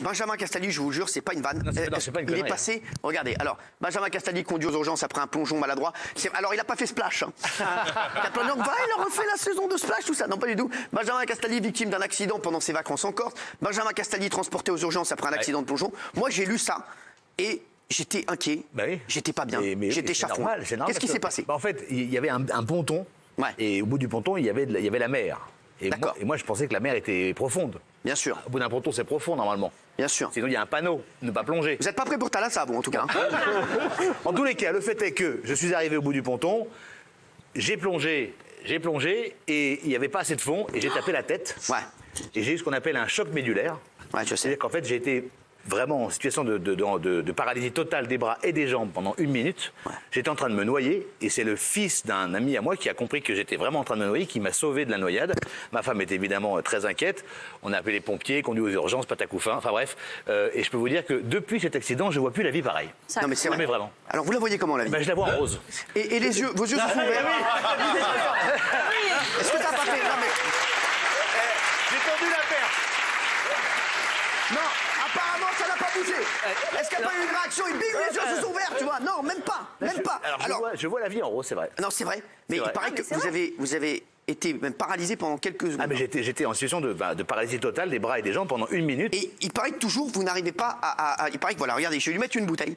Benjamin Castaldi, je vous jure, c'est pas une vanne. Non, c'est pas une il est connerie. passé, regardez, alors, Benjamin Castaldi conduit aux urgences après un plongeon maladroit. Alors, il a pas fait splash. Hein. Il y a plein de gens qui disent, il a refait la saison de splash, tout ça. Non, pas du tout. Benjamin Castaldi, victime d'un accident pendant ses vacances en Corse. Benjamin Castaldi transporté aux urgences après un accident de plongeon. Moi, j'ai lu ça et j'étais inquiet. Bah oui. J'étais pas bien. J'étais chafouin. C'est normal. Qu'est-ce qui s'est passé? En fait, il y avait un ponton. Ouais. Et au bout du ponton, il y avait la mer. D'accord. Et moi, je pensais que la mer était profonde. Bien sûr, Au bout d'un ponton, c'est profond normalement. bien sûr. Sinon, il y a un panneau, ne pas plonger. Vous n'êtes pas prêt pour Thalassa, vous, en tout cas. Hein. En tous les cas, le fait est que je suis arrivé au bout du ponton, j'ai plongé, et il n'y avait pas assez de fond, et j'ai tapé la tête. Ouais. Et j'ai eu ce qu'on appelle un choc médulaire. Ouais, je sais. C'est-à-dire qu'en fait, j'ai été vraiment en situation de paralysie totale des bras et des jambes pendant 1 minute. Ouais. J'étais en train de me noyer, et c'est le fils d'un ami à moi qui a compris que j'étais vraiment en train de me noyer, qui m'a sauvé de la noyade. Ma femme était évidemment très inquiète. On a appelé les pompiers, conduit aux urgences, patacoufin, enfin bref. Et je peux vous dire que depuis cet accident, je ne vois plus la vie pareille. Non, mais c'est Non, vrai. mais vraiment. Alors, vous la voyez comment, la vie? Ben, je la vois en rose. Et les yeux, vos yeux se sont ouverts. Est-ce que t'as pas fait? Non, mais. J'ai tendu la perche. Non, apparemment, ça n'a pas bougé. Est-ce qu'il n'y a pas eu une réaction et bing, les yeux se sont ouverts, tu vois? Non, même pas. Même pas. Alors, je vois la vie en rose, c'est vrai. Non, c'est vrai. Mais C'est il vrai. paraît que vous avez été même paralysé pendant quelques secondes. Ah, mais j'étais en situation de paralysie totale des bras et des jambes pendant 1 minute. Et il paraît que toujours, vous n'arrivez pas à. Il paraît que, voilà, regardez, je vais lui mettre une bouteille.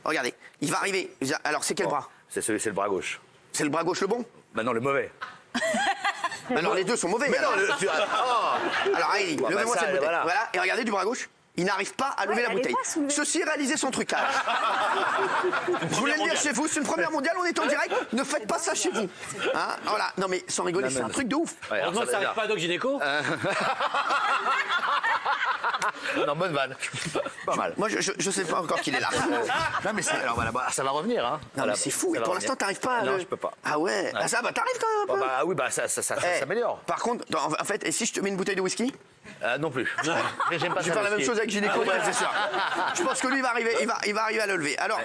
Regardez, il va arriver. Alors, c'est quel bras? C'est le bras gauche. C'est le bras gauche le bon? Maintenant, le mauvais. Alors, les deux sont mauvais. Mais alors. non, Alors, allez, Bah, levez-moi ça, cette bouteille. voilà. Voilà, et regardez du bras gauche. Il n'arrive pas à lever la elle est bouteille. pas soulevée. Ceci est réalisé son trucage. Je voulais le dire chez vous, c'est une première mondiale, on est en direct. Ne faites pas ça chez vous. Hein, voilà. Non mais sans rigoler, c'est un truc de ouf. Ouais, alors, Heureusement que ça n'arrive pas à Doc Gynéco. Non, bonne vanne. Pas mal. Moi, je sais pas encore qu'il est là. Non, mais alors voilà, bah, ça va revenir. Hein. Non, Voilà, mais c'est fou. ça Et va pour revenir. l'instant, t'arrives pas à. Non, je peux pas. Ah ouais. Ah ça, bah t'arrives quand même un peu. Bah oui, bah ça Eh, s'améliore. Par contre, en fait, et si je te mets une bouteille de whisky? Non plus. J'aime pas Je vais ça. faire la même whisky. chose avec Gynéco, c'est sûr. Je pense que lui, il va arriver à le lever. Alors,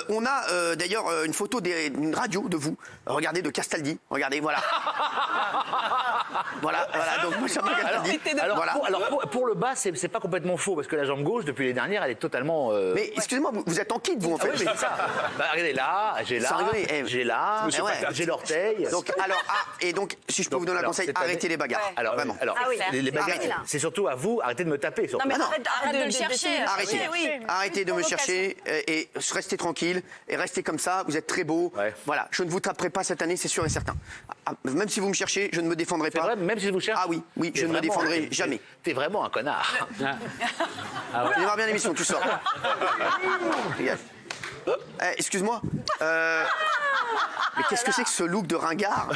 on a d'ailleurs une photo d'une radio de vous. Regardez, de Castaldi. Regardez, voilà. voilà, donc Benjamin Castaldi. Alors, Voilà. pour le bas, c'est pas complètement faux, parce que la jambe gauche, depuis les dernières, elle est totalement... Mais excusez-moi, vous êtes en kit, vous, en fait. Ah oui, mais c'est ça. Bah, regardez, là, j'ai là, Sans rigoler, eh. j'ai là, Eh ouais. j'ai l'orteil. Donc, alors, et donc, si je peux vous donner un alors, conseil, cette année- arrêtez les bagarres. Alors, Vraiment. alors Ah oui. les bagarres, Arrêtez, là. c'est surtout à vous, arrêtez de me taper. Surtout. Non, mais Ah non. arrête de le chercher. Arrêtez, Oui. arrêtez de me chercher et restez tranquille et restez comme ça. Vous êtes très beau. Ouais. Voilà, je ne vous taperai pas cette année, c'est sûr et certain. Ah, même si vous me cherchez, je ne me défendrai C'est pas. vrai, même si je vous cherche. Ah oui, T'es je ne me vraiment- défendrai jamais. T'es vraiment un connard. Il démarre bien l'émission, tu sors. Regarde. Excuse-moi. Mais qu'est-ce que c'est que ce look de ringard?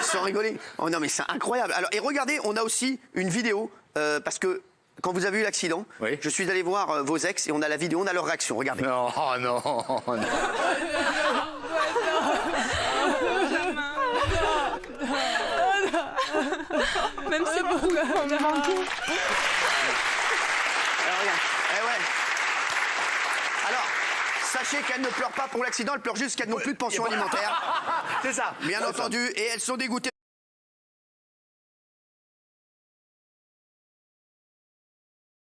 Sans rigoler. Oh non, mais c'est incroyable. Alors, et regardez, on a aussi une vidéo parce que quand vous avez eu l'accident, Oui. je suis allé voir vos ex et on a la vidéo, on a leur réaction. Regardez. Non, non, non. Même si beaucoup me manquait. Alors, regarde. Eh ouais. Alors, sachez qu'elles ne pleurent pas pour l'accident, elles pleurent juste qu'elles n'ont plus de pension alimentaire. C'est ça. Bien entendu, et elles sont dégoûtées.